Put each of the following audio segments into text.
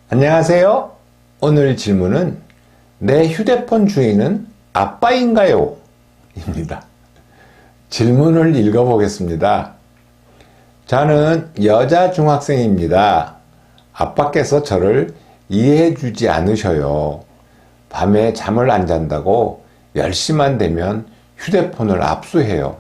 안녕하세요. 오늘 질문은 내 휴대폰 주인은 아빠인가요? 입니다. 질문을 읽어보겠습니다. 저는 여자 중학생입니다. 아빠께서 저를 이해해주지 않으셔요. 밤에 잠을 안 잔다고 10시만 되면 휴대폰을 압수해요.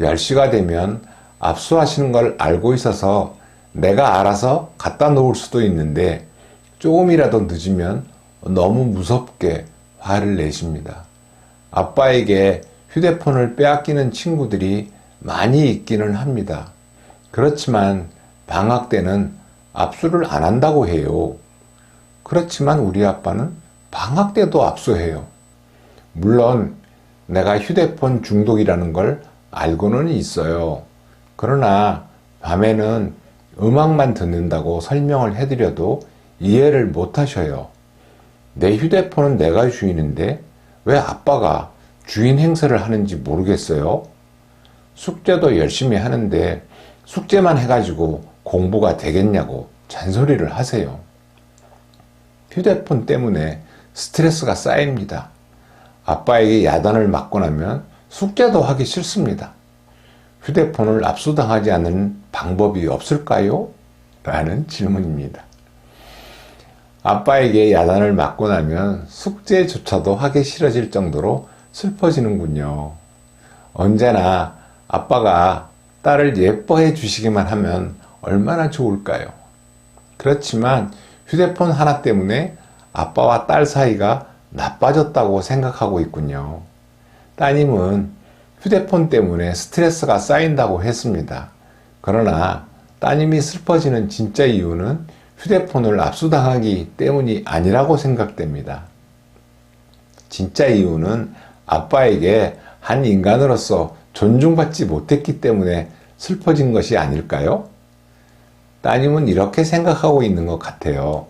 10시가 되면 압수하시는 걸 알고 있어서 내가 알아서 갖다 놓을 수도 있는데 조금이라도 늦으면 너무 무섭게 화를 내십니다. 아빠에게 휴대폰을 빼앗기는 친구들이 많이 있기는 합니다. 그렇지만 방학 때는 압수를 안 한다고 해요. 그렇지만 우리 아빠는 방학 때도 압수해요. 물론 내가 휴대폰 중독이라는 걸 알고는 있어요. 그러나 밤에는 음악만 듣는다고 설명을 해드려도 이해를 못 하셔요. 내 휴대폰은 내가 주인인데 왜 아빠가 주인 행세를 하는지 모르겠어요. 숙제도 열심히 하는데 숙제만 해가지고 공부가 되겠냐고 잔소리를 하세요. 휴대폰 때문에 스트레스가 쌓입니다. 아빠에게 야단을 맞고 나면 숙제도 하기 싫습니다. 휴대폰을 압수당하지 않는 방법이 없을까요? 라는 질문입니다. 아빠에게 야단을 맞고 나면 숙제조차도 하기 싫어질 정도로 슬퍼지는군요. 언제나 아빠가 딸을 예뻐해 주시기만 하면 얼마나 좋을까요? 그렇지만 휴대폰 하나 때문에 아빠와 딸 사이가 나빠졌다고 생각하고 있군요. 따님은 휴대폰 때문에 스트레스가 쌓인다고 했습니다. 그러나 따님이 슬퍼지는 진짜 이유는 휴대폰을 압수당하기 때문이 아니라고 생각됩니다. 진짜 이유는 아빠에게 한 인간으로서 존중받지 못했기 때문에 슬퍼진 것이 아닐까요? 따님은 이렇게 생각하고 있는 것 같아요.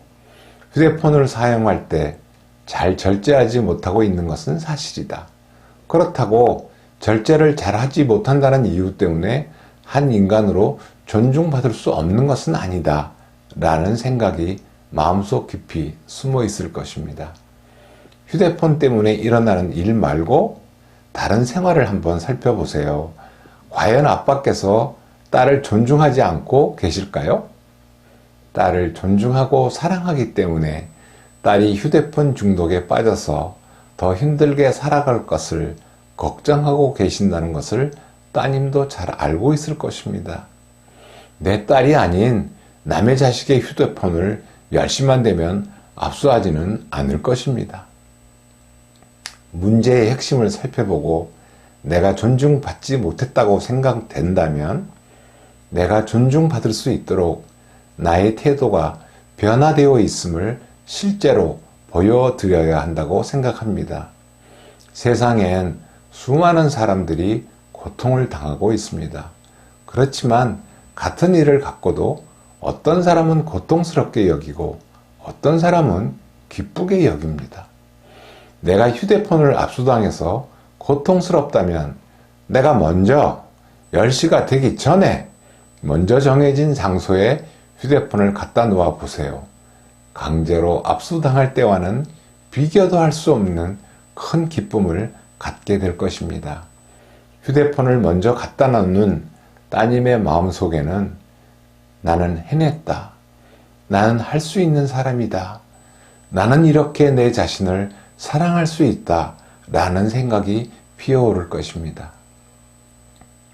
휴대폰을 사용할 때 잘 절제하지 못하고 있는 것은 사실이다. 그렇다고 절제를 잘 하지 못한다는 이유 때문에 한 인간으로 존중받을 수 없는 것은 아니다. 라는 생각이 마음속 깊이 숨어 있을 것입니다. 휴대폰 때문에 일어나는 일 말고 다른 생활을 한번 살펴보세요. 과연 아빠께서 딸을 존중하지 않고 계실까요? 딸을 존중하고 사랑하기 때문에 딸이 휴대폰 중독에 빠져서 더 힘들게 살아갈 것을 걱정하고 계신다는 것을 따님도 잘 알고 있을 것입니다. 내 딸이 아닌 남의 자식의 휴대폰을 10시만 되면 압수하지는 않을 것입니다. 문제의 핵심을 살펴보고 내가 존중받지 못했다고 생각된다면 내가 존중받을 수 있도록 나의 태도가 변화되어 있음을 실제로 보여드려야 한다고 생각합니다. 세상엔 수많은 사람들이 고통을 당하고 있습니다. 그렇지만 같은 일을 갖고도 어떤 사람은 고통스럽게 여기고 어떤 사람은 기쁘게 여깁니다. 내가 휴대폰을 압수당해서 고통스럽다면 내가 먼저 10시가 되기 전에 먼저 정해진 장소에 휴대폰을 갖다 놓아 보세요. 강제로 압수당할 때와는 비교도 할 수 없는 큰 기쁨을 갖게 될 것입니다. 휴대폰을 먼저 갖다 놓는 따님의 마음속에는 나는 해냈다. 나는 할 수 있는 사람이다. 나는 이렇게 내 자신을 사랑할 수 있다. 라는 생각이 피어오를 것입니다.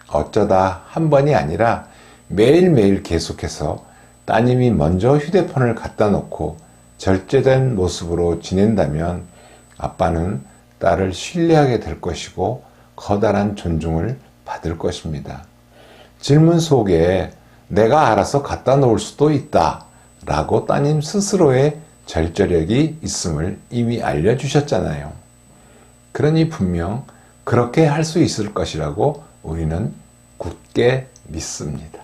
어쩌다 한 번이 아니라 매일매일 계속해서 따님이 먼저 휴대폰을 갖다 놓고 절제된 모습으로 지낸다면 아빠는 딸을 신뢰하게 될 것이고 커다란 존중을 받을 것입니다. 질문 속에 내가 알아서 갖다 놓을 수도 있다 라고 따님 스스로의 절제력이 있음을 이미 알려주셨잖아요. 그러니 분명 그렇게 할 수 있을 것이라고 우리는 굳게 믿습니다.